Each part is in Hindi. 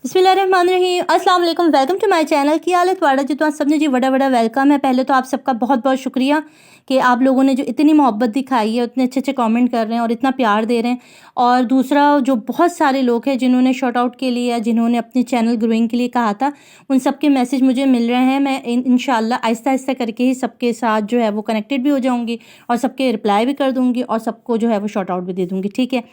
बिस्मिल्लाहिर्रहमानिर्रहीम अस्सलाम वालेकुम वेलकम टू माय चैनल की हालत वाड़ा जी। तो आप सबने जी बड़ा बड़ा वेलकम है। पहले तो आप सबका बहुत बहुत शुक्रिया कि आप लोगों ने जो इतनी मोहब्बत दिखाई है, उतने अच्छे अच्छे कमेंट कर रहे हैं और इतना प्यार दे रहे हैं। और दूसरा, जो बहुत सारे लोग हैं जिन्होंने शॉर्ट आउट के लिए या जिन्होंने अपने चैनल ग्रोइंग के लिए कहा था, उन सबके मैसेज मुझे मिल रहे हैं। मैं इंशाल्लाह आहिस्ता आहिस्ता करके ही सबके साथ जो है वो कनेक्टेड भी हो जाऊँगी और सबके रिप्लाई भी कर दूँगी और सबको जो है वो शॉर्ट आउट भी दे दूँगी, ठीक है।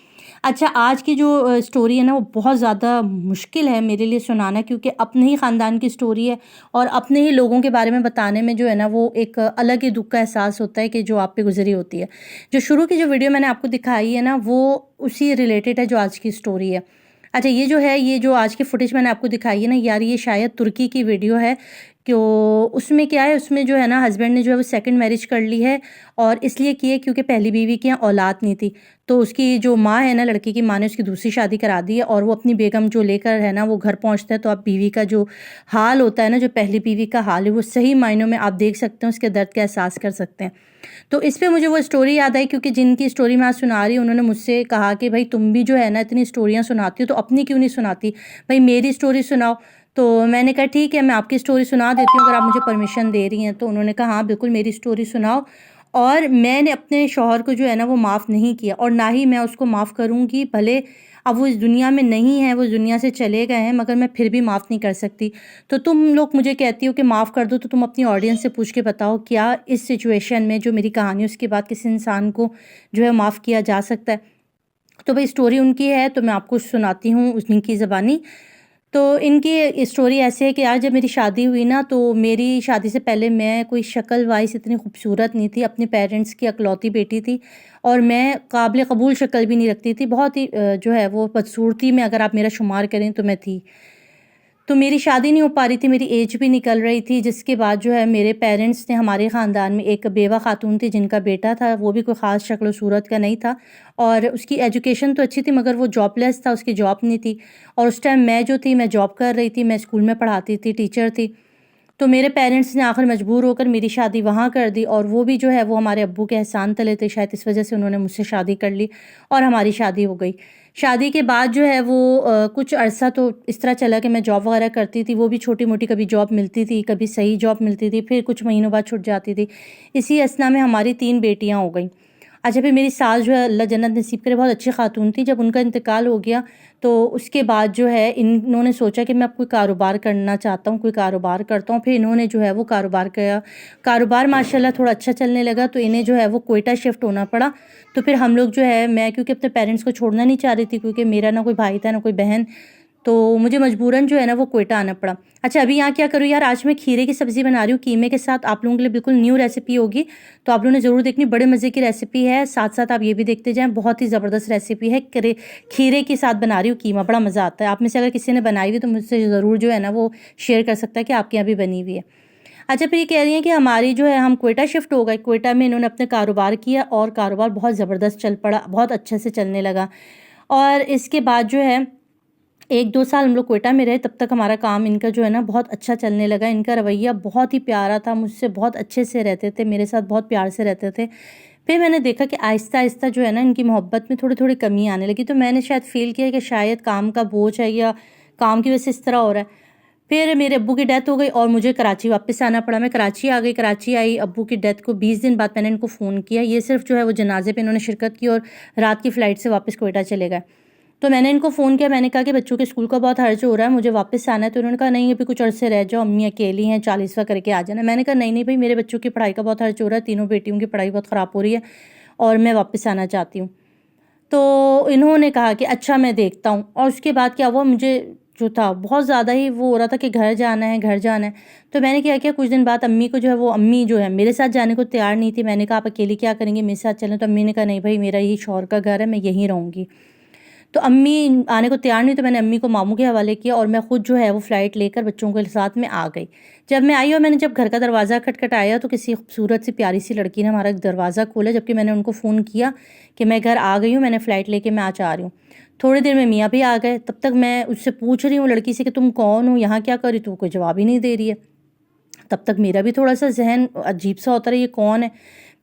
अच्छा, आज की जो स्टोरी है ना, वो बहुत ज़्यादा मुश्किल है मेरे लिए सुनाना, क्योंकि अपने ही ख़ानदान की स्टोरी है और अपने ही लोगों के बारे में बताने में जो है ना, वो एक अलग ही दुःख का एहसास होता है कि जो आप पे गुज़री होती है। जो शुरू की जो वीडियो मैंने आपको दिखाई है ना, वो उसी रिलेटेड है जो आज की स्टोरी है। अच्छा, ये जो है, ये जो आज की फुटेज मैंने आपको दिखाई है ना यार, ये शायद तुर्की की वीडियो है। क्यों, उसमें क्या है, उसमें जो है ना हस्बैंड ने जो है वो सेकंड मैरिज कर ली है और इसलिए की है क्योंकि पहली बीवी के यहाँ औलाद नहीं थी। तो उसकी जो माँ है ना, लड़की की माँ ने उसकी दूसरी शादी करा दी है और वो अपनी बेगम जो लेकर है ना वो घर पहुँचता है, तो आप बीवी का जो हाल होता है ना, जो पहली बीवी का हाल है, वो सही मायनों में आप देख सकते हैं, उसके दर्द का एहसास कर सकते हैं। तो इस पे मुझे वो स्टोरी याद आई, क्योंकि जिनकी स्टोरी मैं आज सुना रही हूँ, उन्होंने मुझसे कहा कि भाई तुम भी जो है ना इतनी स्टोरियाँ सुनाती हो, तो अपनी क्यों नहीं सुनाती, भाई मेरी स्टोरी सुनाओ। तो मैंने कहा ठीक है, मैं आपकी स्टोरी सुना देती हूँ अगर आप मुझे परमिशन दे रही हैं। तो उन्होंने कहा हाँ बिल्कुल, मेरी स्टोरी सुनाओ। और मैंने अपने शौहर को जो है ना वो माफ़ नहीं किया और ना ही मैं उसको माफ़ करूँगी। भले अब वो इस दुनिया में नहीं है, वो इस दुनिया से चले गए हैं, मगर मैं फिर भी माफ़ नहीं कर सकती। तो तुम लोग मुझे कहती हो कि माफ़ कर दो, तो तुम अपनी ऑडियंस से पूछ के बताओ, क्या इस सिचुएशन में जो मेरी कहानी है उसके बाद किसी इंसान को जो है माफ़ किया जा सकता है? तो भाई स्टोरी उनकी है, तो मैं आपको सुनाती हूँ उनकी ज़बानी। तो इनकी स्टोरी ऐसे है कि यार, जब मेरी शादी हुई ना, तो मेरी शादी से पहले मैं कोई शक्ल वाइज़ इतनी खूबसूरत नहीं थी, अपने पेरेंट्स की इकलौती बेटी थी और मैं काबिल कबूल शक्ल भी नहीं रखती थी। बहुत ही जो है वो बदसूरती में अगर आप मेरा शुमार करें तो मैं थी। तो मेरी शादी नहीं हो पा रही थी, मेरी एज भी निकल रही थी, जिसके बाद जो है मेरे पेरेंट्स ने, हमारे ख़ानदान में एक बेवा खातून थी जिनका बेटा था, वो भी कोई ख़ास शक्ल सूरत का नहीं था और उसकी एजुकेशन तो अच्छी थी मगर वो जॉबलेस था, उसकी जॉब नहीं थी। और उस टाइम मैं जो थी, मैं जॉब कर रही थी, मैं स्कूल में पढ़ाती थी, टीचर थी। तो मेरे पेरेंट्स ने आखिर मजबूर होकर मेरी शादी वहाँ कर दी और वो भी जो है वो हमारे अब्बू के एहसान तले थे, शायद इस वजह से उन्होंने मुझसे शादी कर ली और हमारी शादी हो गई। शादी के बाद जो है वो कुछ अरसा तो इस तरह चला कि मैं जॉब वगैरह करती थी, वो भी छोटी-मोटी, कभी जॉब मिलती थी, कभी सही जॉब मिलती थी, फिर कुछ महीनों बाद छूट जाती थी। इसी असना में हमारी 3 बेटियाँ हो गईं। अच्छा, फिर मेरी सास जो है, अल्लाह जन्नत नसीब करे, बहुत अच्छी खातून थी। जब उनका इंतकाल हो गया तो उसके बाद जो है इन्होंने सोचा कि मैं अब कोई कारोबार करना चाहता हूँ, कोई कारोबार करता हूँ। फिर इन्होंने जो है वो कारोबार किया। कारोबार माशाल्लाह थोड़ा अच्छा चलने लगा, तो इन्हें जो है वो क्वेटा शिफ्ट होना पड़ा। तो फिर हम लोग जो है, मैं क्योंकि अपने पेरेंट्स को छोड़ना नहीं चाह रही थी, क्योंकि मेरा ना कोई भाई था ना कोई बहन, तो मुझे मजबूरन जो है ना वो क्वेटा आना पड़ा। अच्छा, अभी यहाँ क्या करूँ यार, आज मैं खीरे की सब्ज़ी बना रही हूँ कीमे के साथ। आप लोगों के लिए बिल्कुल न्यू रेसिपी होगी, तो आप लोगों ने ज़रूर देखनी, बड़े मज़े की रेसिपी है। साथ-साथ आप ये भी देखते जाएँ, बहुत ही ज़बरदस्त रेसिपी है। खीरे के साथ बना रही हूँ कीमा, बड़ा मज़ा आता है। आप में से अगर किसी ने बनाई हुई तो मुझसे ज़रूर जो है ना वो शेयर कर सकता है कि आपके यहाँ भी बनी हुई है। अच्छा, फिर ये कह रही हैं कि हमारी जो है, हम क्वेटा शिफ्ट हो गए। क्वेटा में इन्होंने अपने कारोबार किया और कारोबार बहुत ज़बरदस्त चल पड़ा, बहुत अच्छे से चलने लगा। और इसके बाद जो है 1-2 साल हम लोग क्वेटा में रहे, तब तक हमारा काम इनका जो है ना बहुत अच्छा चलने लगा। इनका रवैया बहुत ही प्यारा था, मुझसे बहुत अच्छे से रहते थे, मेरे साथ बहुत प्यार से रहते थे। फिर मैंने देखा कि आहिस्ता-आहिस्ता जो है ना इनकी मोहब्बत में थोड़ी-थोड़ी कमी आने लगी, तो मैंने शायद फ़ील किया कि शायद काम का बोझ है या काम की वजह से इस तरह हो रहा है। फिर मेरे अब्बू की डेथ हो गई और मुझे कराची वापस आना पड़ा। मैं कराची आ गई, कराची आई, अब्बू की डेथ को 20 दिन बाद मैंने इनको फ़ोन किया। ये सिर्फ़ जो है वो जनाज़े पे इन्होंने शिरकत की और रात की फ़्लाइट से वापस क्वेटा चले गए। तो मैंने इनको फ़ोन किया, मैंने कहा कि बच्चों के स्कूल का बहुत खर्च हो रहा है, मुझे वापस आना है। तो उन्होंने कहा नहीं, अभी कुछ अरसे रह जाओ, अम्मी अकेली हैं, 40वाँ करके आ जाना। मैंने कहा नहीं नहीं भाई, मेरे बच्चों की पढ़ाई का बहुत खर्च हो रहा है, तीनों बेटियों की पढ़ाई बहुत ख़राब हो रही है और मैं वापस आना चाहती हूँ। तो इन्होंने कहा कि अच्छा मैं देखता हूँ। और उसके बाद क्या हुआ, मुझे जो था बहुत ज़्यादा ही वो हो रहा था कि घर जाना है, घर जाना है। तो मैंने क्या किया, कुछ दिन बाद अम्मी को जो है, वो अम्मी जो है मेरे साथ जाने को तैयार नहीं थी। मैंने कहा आप अकेली क्या करेंगे, मेरे साथ चलें। तो अम्मी ने कहा नहीं भाई, मेरा यही शौहर का घर है, मैं यहीं रहूँगी। तो अम्मी आने को तैयार नहीं, तो मैंने अम्मी को मामू के हवाले किया और मैं खुद जो है वो फ़्लाइट लेकर बच्चों के साथ में आ गई। जब मैं आई और मैंने जब घर का दरवाज़ा खटखटाया, तो किसी खूबसूरत सी प्यारी सी लड़की ने हमारा दरवाज़ा खोला, जबकि मैंने उनको फ़ोन किया कि मैं घर आ गई हूँ, मैंने फ़्लाइट लेके मैं आज आ रही हूँ। थोड़ी देर में मियाँ भी आ गए। तब तक मैं उससे पूछ रही हूँ लड़की से कि तुम कौन हो, यहाँ क्या कर रही? तो वो कोई जवाब ही नहीं दे रही है। तब तक मेरा भी थोड़ा-सा ज़हन अजीब-सा होता रहा, ये कौन है?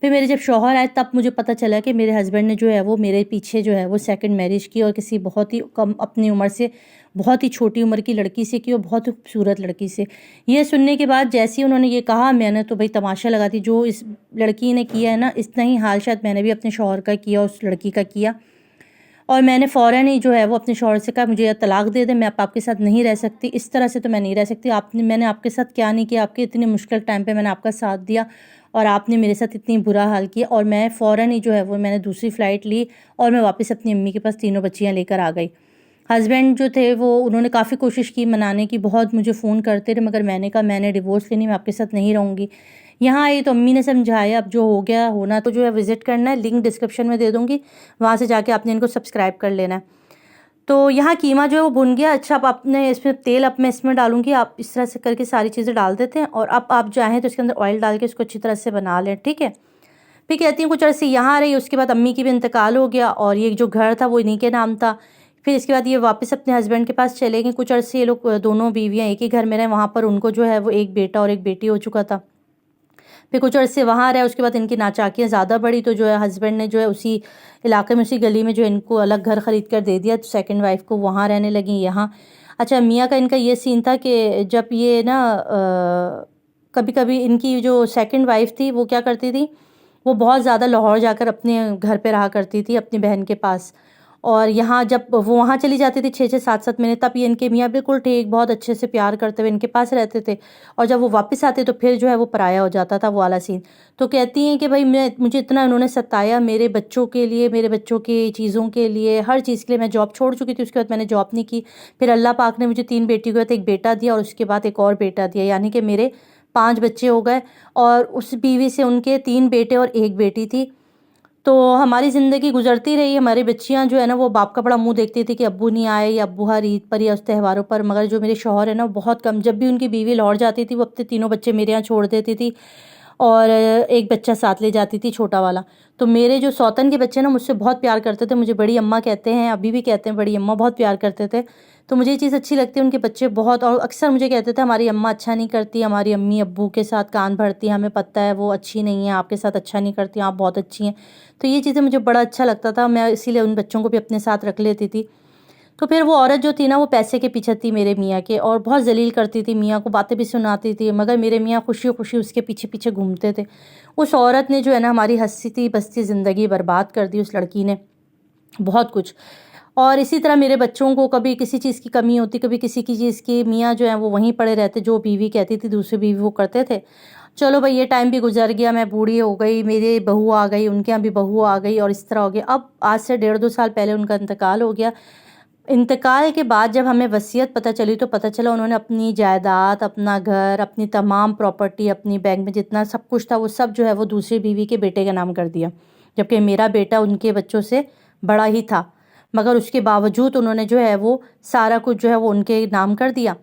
फिर मेरे जब शौहर आए तब मुझे पता चला कि मेरे हस्बैंड ने जो है वो मेरे पीछे जो है वो सेकंड मैरिज की, और किसी बहुत ही कम अपनी उम्र से, बहुत ही छोटी उम्र की लड़की से की, और बहुत ही खूबसूरत लड़की से। ये सुनने के बाद जैसे ही उन्होंने ये कहा, मैंने तो भाई तमाशा लगा दी। जो इस लड़की ने किया है ना, इतना ही हाल शायद मैंने भी अपने शौहर का किया, उस लड़की का किया। और मैंने फ़ौरन ही जो है वो अपने शौहर से कहा, मुझे या तलाक दे दे, मैं अब आपके साथ नहीं रह सकती, इस तरह से तो मैं नहीं रह सकती। मैंने आपके साथ क्या नहीं किया, आपके इतने मुश्किल टाइम पे मैंने आपका साथ दिया, और आपने मेरे साथ इतनी बुरा हाल किया। और मैं फ़ौरन ही जो है वो मैंने दूसरी फ़्लाइट ली, और मैं वापस अपनी अम्मी के पास तीनों बच्चियाँ लेकर आ गई। हस्बैंड जो थे वो, उन्होंने काफ़ी कोशिश की मनाने की, बहुत मुझे फ़ोन करते रहे, मगर मैंने कहा मैंने डिवोर्स लेनी, मैं आपके साथ नहीं रहूँगी। यहाँ आई तो अम्मी ने समझाया, अब जो हो गया होना, तो जो है विज़िट करना है, लिंक डिस्क्रिप्शन में दे दूँगी, वहाँ से जाके आपने इनको सब्सक्राइब कर लेना है। तो यहाँ कीमा जो है वो भुन गया। अच्छा, अब आपने इसमें तेल, अब मैं इसमें डालूँगी, आप इस तरह से करके सारी चीज़ें डाल देते हैं, और अब आप चाहें तो इसके अंदर ऑयल डाल के इसको अच्छी तरह से बना लें, ठीक है। फिर कहती हैं कुछ अर्से यहाँ रही, उसके बाद अम्मी की भी इंतकाल हो गया, और ये जो घर था वो इन्हीं के नाम था। फिर इसके बाद ये वापस अपने हस्बैंड के पास चले गए। कुछ अर्से ये लोग दोनों बीवियाँ एक ही घर में रहे, वहाँ पर उनको जो है वो एक बेटा और एक बेटी हो चुका था। फिर कुछ अर्से वहाँ रहे, उसके बाद इनकी नाचाकियाँ ज़्यादा बढ़ी, तो जो है हस्बैंड ने जो है उसी इलाके में, उसी गली में जो है इनको अलग घर ख़रीद कर दे दिया, तो सेकंड वाइफ को वहाँ रहने लगी यहाँ। अच्छा, मियाँ का इनका ये सीन था कि जब ये ना कभी कभी इनकी जो सेकंड वाइफ थी वो क्या करती थी, वो बहुत ज़्यादा लाहौर जाकर अपने घर पे रहा करती थी अपनी बहन के पास। और यहाँ जब वो वहाँ चली जाती थी 6-6 7-7 महीने, तब ये इनके मियाँ बिल्कुल ठीक, बहुत अच्छे से प्यार करते हुए इनके पास रहते थे, और जब वो वापस आते तो फिर जो है वो पराया हो जाता था, वो वाला सीन। तो कहती हैं कि भाई मुझे इतना इन्होंने सताया, मेरे बच्चों के लिए, मेरे बच्चों की चीज़ों के लिए, हर चीज़ के लिए। मैं जॉब छोड़ चुकी थी, उसके बाद मैंने जॉब नहीं की। फिर अल्लाह पाक ने मुझे 3 बेटी को एक बेटा दिया, और उसके बाद एक और बेटा दिया, यानी कि मेरे 5 बच्चे हो गए। और उस बीवी से उनके 3 बेटे और 1 बेटी थी। तो हमारी ज़िंदगी गुजरती रही। हमारी बच्चियाँ जो है ना, वो बाप का बड़ा मुँह देखती थी कि अब्बू नहीं आए, या अब्बू हर ईद पर या उस त्योहारों पर। मगर जो मेरे शौहर है ना, वो बहुत कम, जब भी उनकी बीवी लाहौर जाती थी, वो अपने तीनों बच्चे मेरे यहाँ छोड़ देती थी, और एक बच्चा साथ ले जाती थी, छोटा वाला। तो मेरे जो सौतन के बच्चे ना, मुझसे बहुत प्यार करते थे, मुझे बड़ी अम्मा कहते हैं, अभी भी कहते हैं बड़ी अम्मा, बहुत प्यार करते थे। तो मुझे ये चीज़ अच्छी लगती है, उनके बच्चे बहुत। और अक्सर मुझे कहते थे हमारी अम्मा अच्छा नहीं करती, हमारी अम्मी अब्बू के साथ कान भरती है, हमें पता है वो अच्छी नहीं है, आपके साथ अच्छा नहीं करती, आप बहुत अच्छी हैं। तो ये चीज़ें मुझे बड़ा अच्छा लगता था, मैं इसीलिए उन बच्चों को भी अपने साथ रख लेती थी। तो फिर वो औरत जो थी ना, वो पैसे के पीछे थी मेरे मियाँ के, और बहुत ज़लील करती थी मियाँ को, बातें भी सुनाती थी, मगर मेरे मियाँ खुशी-खुशी उसके पीछे-पीछे घूमते थे। उस औरत ने जो है ना, हमारी हँसती-बसती ज़िंदगी बर्बाद कर दी, उस लड़की ने, बहुत कुछ। और इसी तरह मेरे बच्चों को कभी किसी चीज़ की कमी होती, कभी किसी की चीज़ की, मियाँ जो हैं वो वहीं पड़े रहते, जो बीवी कहती थी दूसरी बीवी वो करते थे। चलो भाई, ये टाइम भी गुज़र गया, मैं बूढ़ी हो गई, मेरी बहू आ गई, उनके यहाँ भी बहू आ गई, और इस तरह हो गया। अब आज से 1.5-2 साल पहले उनका इंतकाल हो गया। इंतकाल के बाद जब हमें वसीयत पता चली, तो पता चला उन्होंने अपनी जायदाद, अपना घर, अपनी तमाम प्रॉपर्टी, अपनी बैंक में जितना सब कुछ था, वो सब जो है वो दूसरी बीवी के बेटे के नाम कर दिया। जबकि मेरा बेटा उनके बच्चों से बड़ा ही था, मगर उसके बावजूद उन्होंने जो है वो सारा कुछ जो है वो उनके नाम कर दिया।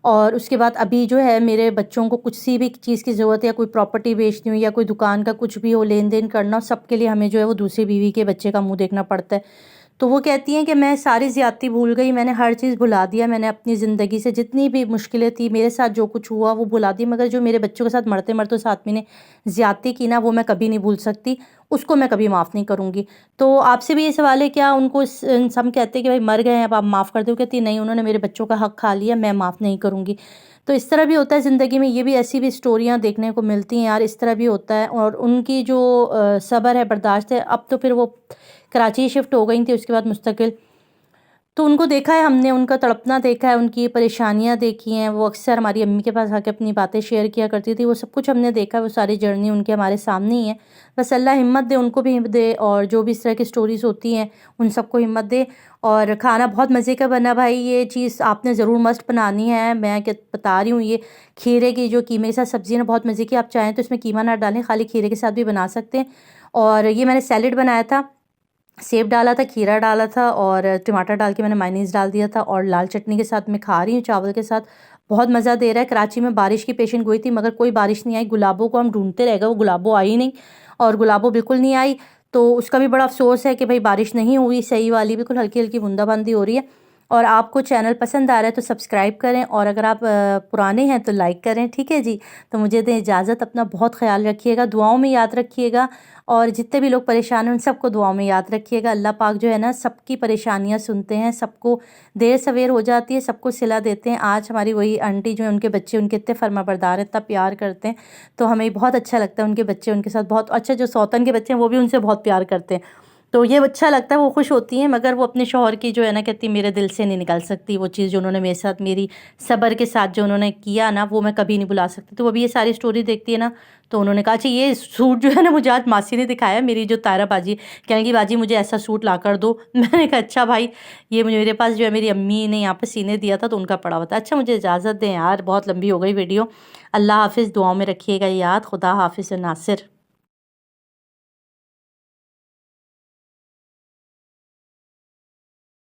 और उसके बाद अभी जो है मेरे बच्चों को कुछ सी भी चीज़ की ज़रूरत है, या कोई प्रॉपर्टी बेचनी हो, या कोई दुकान का कुछ भी हो, लेन देन करना हो, सबके लिए हमें जो है वो दूसरी बीवी के बच्चे का मुँह देखना पड़ता है। तो वो कहती हैं कि मैं सारी ज़्यादती भूल गई, मैंने हर चीज़ भुला दिया, मैंने अपनी ज़िंदगी से जितनी भी मुश्किलें थी, मेरे साथ जो कुछ हुआ वो भुला दी, मगर जो मेरे बच्चों के साथ मरते-मरते उस आदमी ने ज़्यादती की ना, वो मैं कभी नहीं भूल सकती, उसको मैं कभी माफ़ नहीं करूँगी। तो आपसे भी ये सवाल है, क्या उनको हम कहते हैं कि भाई मर गए हैं, अब आप माफ़ कर दो? कहती नहीं, उन्होंने मेरे बच्चों का हक़ खा लिया, मैं माफ़ नहीं करूँगी। तो इस तरह भी होता है ज़िंदगी में, ये भी ऐसी भी स्टोरियाँ देखने को मिलती हैं यार, इस तरह भी होता है। और उनकी जो सब्र है, बर्दाश्त है, अब तो फिर वो कराची शिफ्ट हो गई थी उसके बाद मुस्तकिल। तो उनको देखा है हमने, उनका तड़पना देखा है, उनकी परेशानियाँ देखी हैं। वो अक्सर हमारी अम्मी के पास आके अपनी बातें शेयर किया करती थी, वो सब कुछ हमने देखा है, वो सारी जर्नी उनके हमारे सामने ही है। बस अल्लाह हिम्मत दे, उनको भी हिम्मत दे, और जो भी इस तरह की स्टोरीज़ होती हैं उन सबको हिम्मत दे। और खाना बहुत मज़े का बना भाई, ये चीज़ आपने ज़रूर मस्ट बनानी है। मैं क्या बता रही हूँ, ये खीरे की जो कीमे के साथ सब्ज़ी है ना, बहुत मज़े की। आप चाहें तो इसमें कीमा ना डालें, खाली खीरे के साथ भी बना सकते हैं। और ये मैंने सैलेड बनाया था, सेब डाला था, खीरा डाला था, और टमाटर डाल के मैंने मायोनीज़ डाल दिया था, और लाल चटनी के साथ मैं खा रही हूँ चावल के साथ। बहुत मज़ा दे रहा है। कराची में बारिश की पेशेंट गोई थी, मगर कोई बारिश नहीं आई। गुलाबों को हम ढूंढते रह गए, वो गुलाबों आई नहीं, और गुलाबों बिल्कुल नहीं आई। तो उसका भी बड़ा अफसोस है कि भाई बारिश नहीं हुई सही वाली, बिल्कुल हल्की हल्की बूंदाबांदी हो रही है। और आपको चैनल पसंद आ रहा है तो सब्सक्राइब करें, और अगर आप पुराने हैं तो लाइक करें, ठीक है जी। तो मुझे दें इजाज़त, अपना बहुत ख्याल रखिएगा, दुआओं में याद रखिएगा, और जितने भी लोग परेशान हैं उन सबको दुआओं में याद रखिएगा। अल्लाह पाक जो है ना सबकी परेशानियां सुनते हैं, सबको देर सवेर हो जाती है, सबको सिला देते हैं। आज हमारी वही आंटी जो है उनके बच्चे उनके इतने फर्माबरदार हैं, इतना प्यार करते हैं, तो हमें बहुत अच्छा लगता है। उनके बच्चे उनके साथ बहुत अच्छा, जो सौतन के बच्चे हैं वो भी उनसे बहुत प्यार करते हैं, तो ये अच्छा लगता है, वो खुश होती हैं। मगर वो अपने शौहर की जो है ना कहती मेरे दिल से नहीं निकल सकती वो चीज़ जो उन्होंने मेरे साथ, मेरी सब्र के साथ जो उन्होंने किया ना, वो मैं कभी नहीं भुला सकती। तो वो भी ये सारी स्टोरी देखती है ना, तो उन्होंने कहा अच्छा ये सूट जो है ना मुझे आज मासी ने दिखाया, मेरी जो तारा बाजी कहने की बाजी मुझे ऐसा सूट ला कर दो। मैंने कहा अच्छा भाई, ये मुझे मेरे पास जो है मेरी अम्मी ने यहाँ पर सीने दिया था तो उनका पड़ा हुआ था। अच्छा मुझे इजाज़त दें यार, बहुत लंबी हो गई वीडियो। अल्लाह हाफिज़, दुआओं में रखिएगा याद। खुदा हाफिज़ नासिर।